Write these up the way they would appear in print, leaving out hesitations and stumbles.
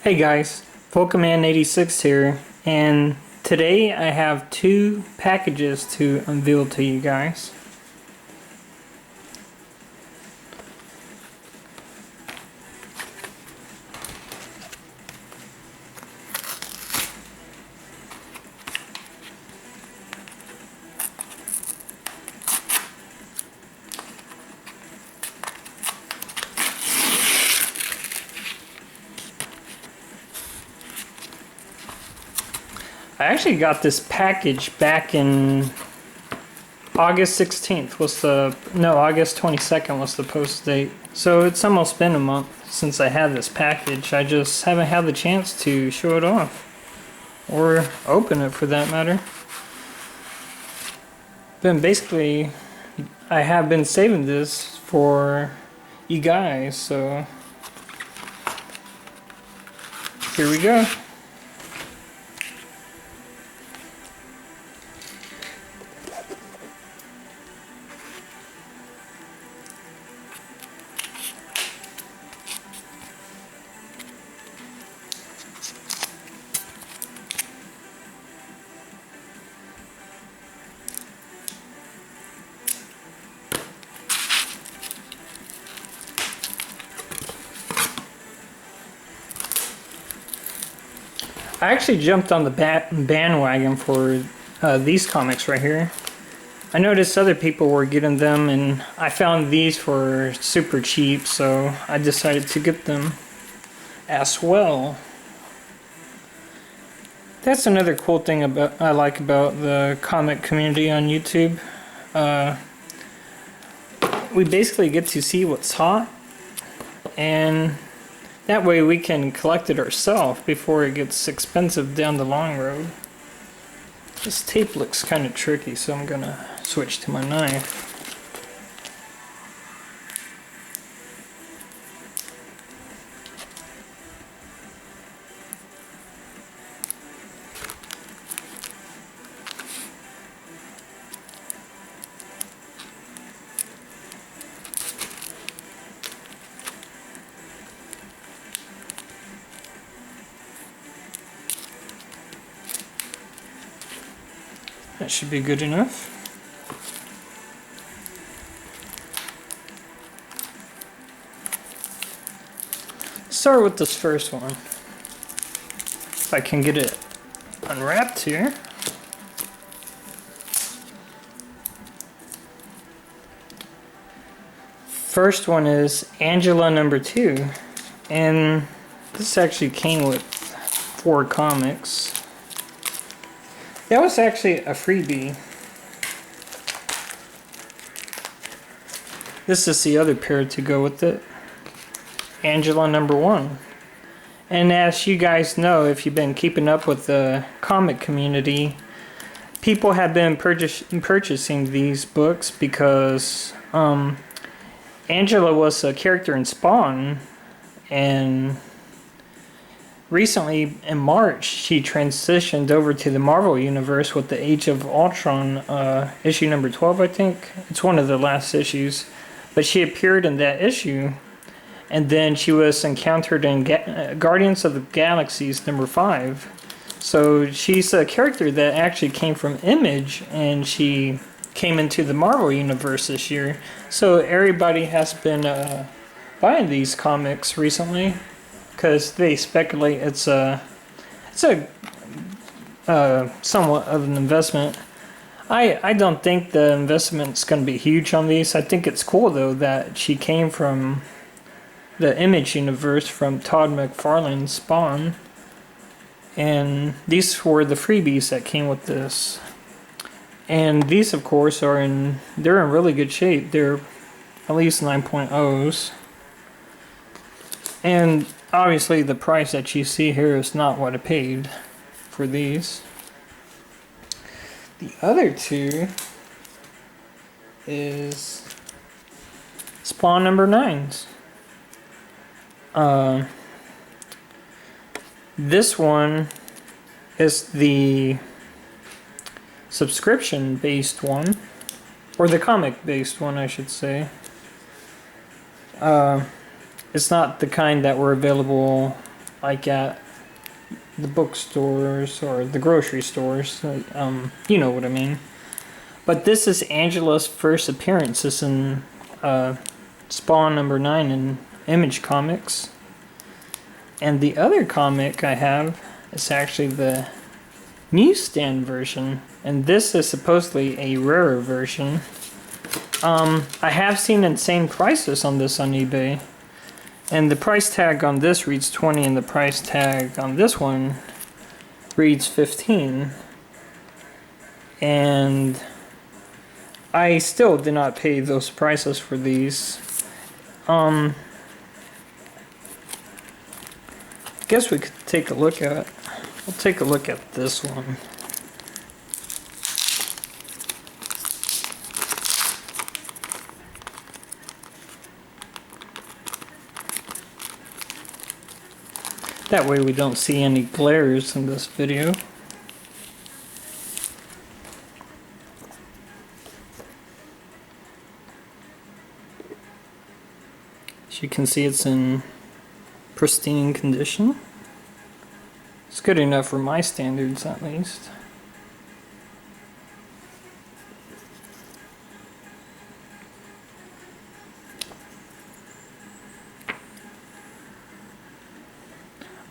Hey guys, Pokemon86 here, and today I have two packages to unveil to you guys. I actually got this package back in August 16th August 22nd was the post date. So it's almost been a month since I had this package. I just haven't had the chance to show it off. Or open it for that matter. But basically, I have been saving this for you guys, so here we go. I actually jumped on the bandwagon for these comics right here. I noticed other people were getting them, and I found these for super cheap, so I decided to get them as well. That's another cool thing I like about the comic community on YouTube. We basically get to see what's hot, and that way we can collect it ourselves before it gets expensive down the long road. This tape looks kind of tricky, so I'm gonna switch to my knife. That should be good enough. Start with this first one. If I can get it unwrapped here. First one is Angela #2, and this actually came with 4 comics. That was actually a freebie. This is the other pair to go with it. Angela #1. And as you guys know, if you've been keeping up with the comic community, people have been purchasing these books because Angela was a character in Spawn, and recently, in March, she transitioned over to the Marvel Universe with the Age of Ultron, issue number 12, I think. It's one of the last issues. But she appeared in that issue, and then she was encountered in Guardians of the Galaxies number 5. So she's a character that actually came from Image, and she came into the Marvel Universe this year. So everybody has been buying these comics recently, because they speculate it's somewhat of an investment. I don't think the investment's going to be huge on these. I think it's cool though that she came from the Image universe, from Todd McFarlane's Spawn, and these were the freebies that came with this. And these, of course, they're in really good shape. They're at least 9.0s. And obviously the price that you see here is not what I paid for these. The other two is Spawn #9s. This one is the subscription based one, or the comic based one I should say. It's not the kind that were available like at the bookstores or the grocery stores. You know what I mean. But this is Angela's first appearance. It's in Spawn #9 in Image Comics. And the other comic I have is actually the newsstand version. And this is supposedly a rarer version. I have seen insane prices on this on eBay. And the price tag on this reads 20 and the price tag on this one reads 15. And I still did not pay those prices for these. Guess we could take a look at. We'll take a look at this one. That way we don't see any glares in this video. As you can see, it's in pristine condition. It's good enough for my standards, at least.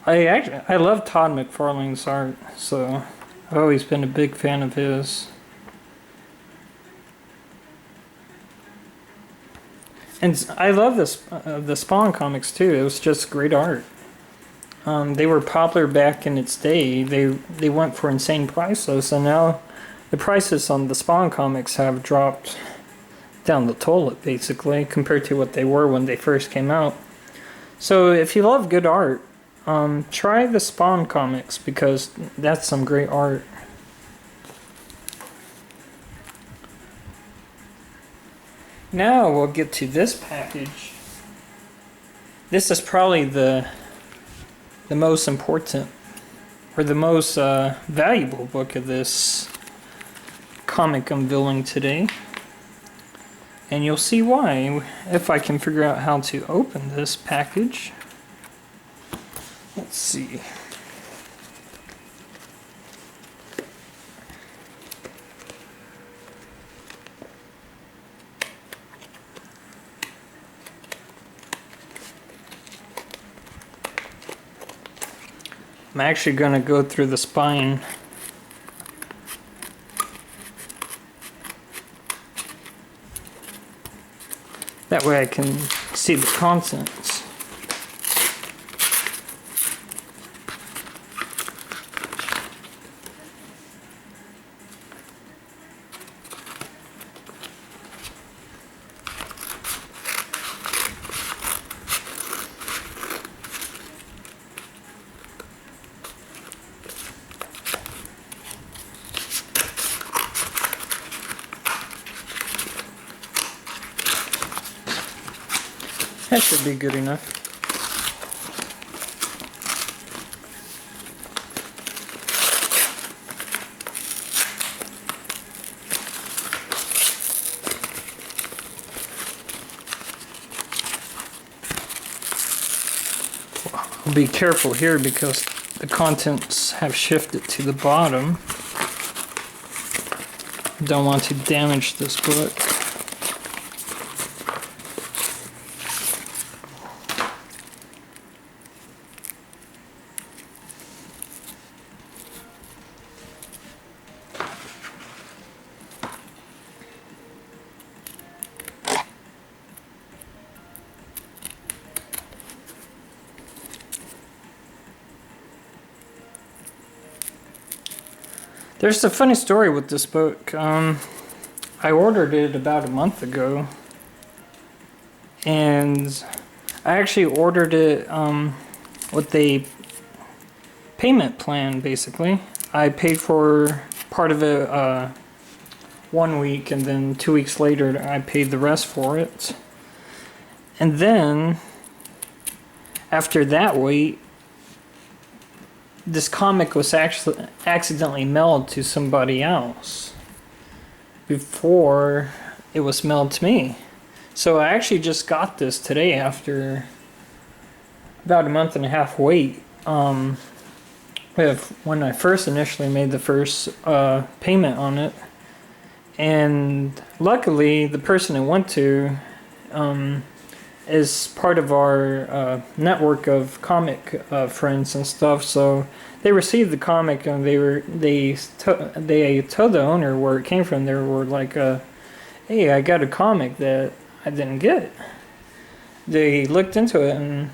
I love Todd McFarlane's art, so I've always been a big fan of his. And I love this the Spawn comics too. It was just great art. They were popular back in its day. They went for insane prices, and now the prices on the Spawn comics have dropped down the toilet basically compared to what they were when they first came out. So if you love good art, try the Spawn comics because that's some great art. Now we'll get to this package. This is probably the most important or the most valuable book of this comic unveiling today. And you'll see why if I can figure out how to open this package. Let's see. I'm actually going to go through the spine. That way I can see the contents. That should be good enough. I'll be careful here because the contents have shifted to the bottom. Don't want to damage this book. There's a funny story with this book. I ordered it about a month ago, and I actually ordered it with a payment plan, basically. I paid for part of it 1 week, and then 2 weeks later I paid the rest for it. And then, after that wait, this comic was actually accidentally mailed to somebody else before it was mailed to me. So I actually just got this today after about a month and a half wait. with when I first initially made the first payment on it. And luckily, the person it went to is part of our network of comic friends and stuff. So they received the comic and they told the owner where it came from. They were like, "Hey, I got a comic that I didn't get." They looked into it and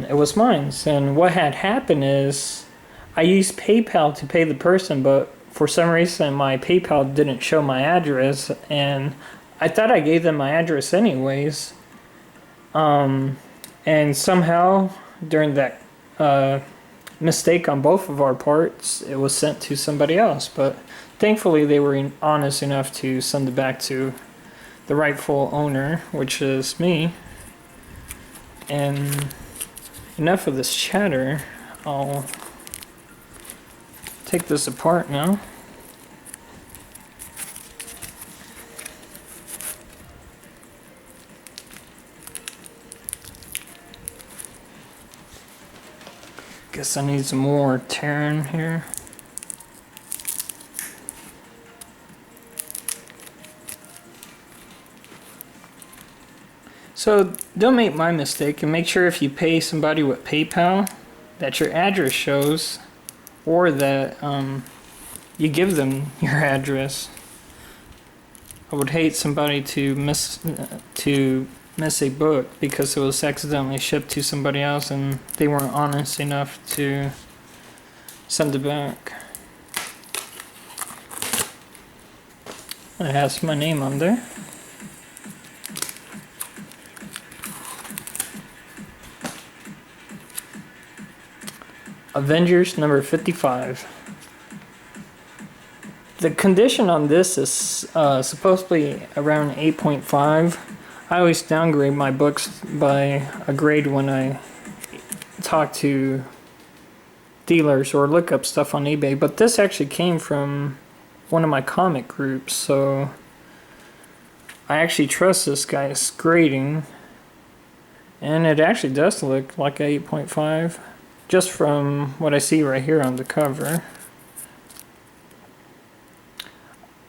it was mine. And what had happened is I used PayPal to pay the person, but for some reason my PayPal didn't show my address, and I thought I gave them my address anyways. And somehow during that mistake on both of our parts, it was sent to somebody else. But thankfully they were honest enough to send it back to the rightful owner, which is me. And enough of this chatter. I'll take this apart now. Guess I need some more tearing here. So don't make my mistake, and make sure if you pay somebody with PayPal that your address shows, or that you give them your address. I would hate somebody to miss a book because it was accidentally shipped to somebody else and they weren't honest enough to send it back. It has my name on there. Avengers number 55. The condition on this is supposedly around 8.5. I always downgrade my books by a grade when I talk to dealers or look up stuff on eBay, but this actually came from one of my comic groups, so I actually trust this guy's grading, and it actually does look like a 8.5 just from what I see right here on the cover.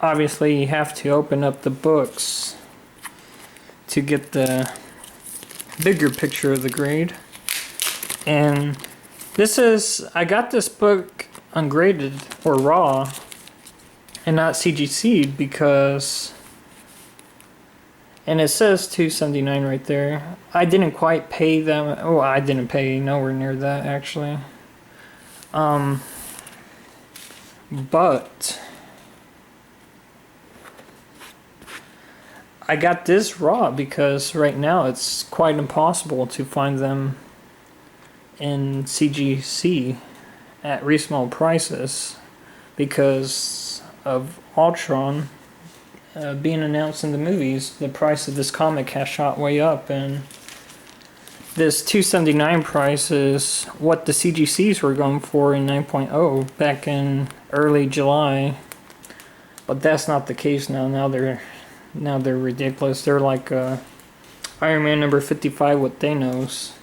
Obviously you have to open up the books to get the bigger picture of the grade. And this is, I got this book ungraded or raw and not CGC'd because, and it says $2.79 right there. I didn't quite pay them. Oh, I didn't pay nowhere near that actually. But I got this raw because right now it's quite impossible to find them in CGC at reasonable prices because of Ultron being announced in the movies. The price of this comic has shot way up, and this $2.79 price is what the CGCs were going for in 9.0 back in early July. But that's not the case now. Now they're ridiculous. They're like Iron Man number 55 with Thanos.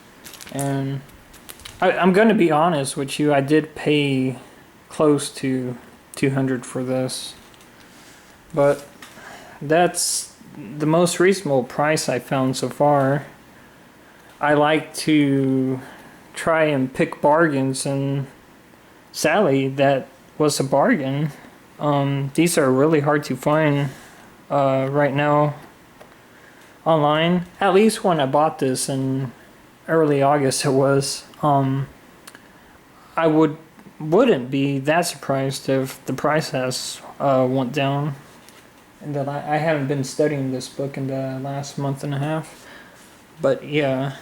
And I'm going to be honest with you, I did pay close to $200 for this. But that's the most reasonable price I found so far. I like to try and pick bargains, and sadly that was a bargain. These are really hard to find right now online. At least when I bought this in early August it was. I wouldn't be that surprised if the price has went down. And that I haven't been studying this book in the last month and a half. But yeah,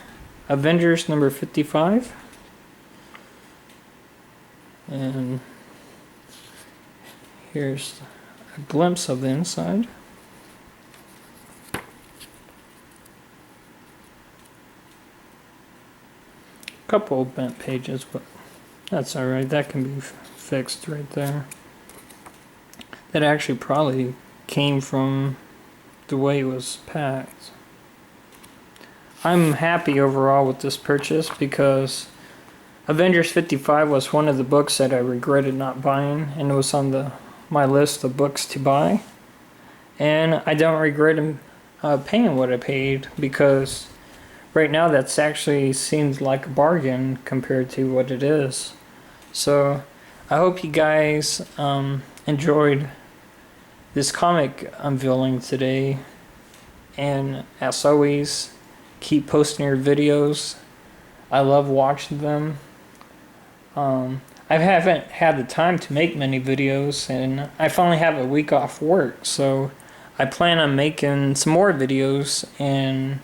Avengers number 55. And here's a glimpse of the inside. Couple bent pages, but that's alright. That can be fixed right there. That actually probably came from the way it was packed. I'm happy overall with this purchase because Avengers 55 was one of the books that I regretted not buying, and it was on my list of books to buy. And I don't regret paying what I paid, because right now that's actually seems like a bargain compared to what it is. So I hope you guys enjoyed this comic unveiling today. And as always, keep posting your videos. I love watching them. I haven't had the time to make many videos, and I finally have a week off work, so I plan on making some more videos, and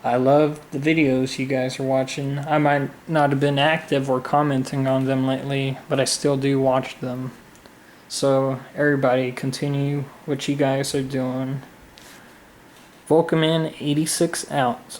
I love the videos you guys are watching. I might not have been active or commenting on them lately, but I still do watch them. So everybody continue what you guys are doing. Volkman 86 out.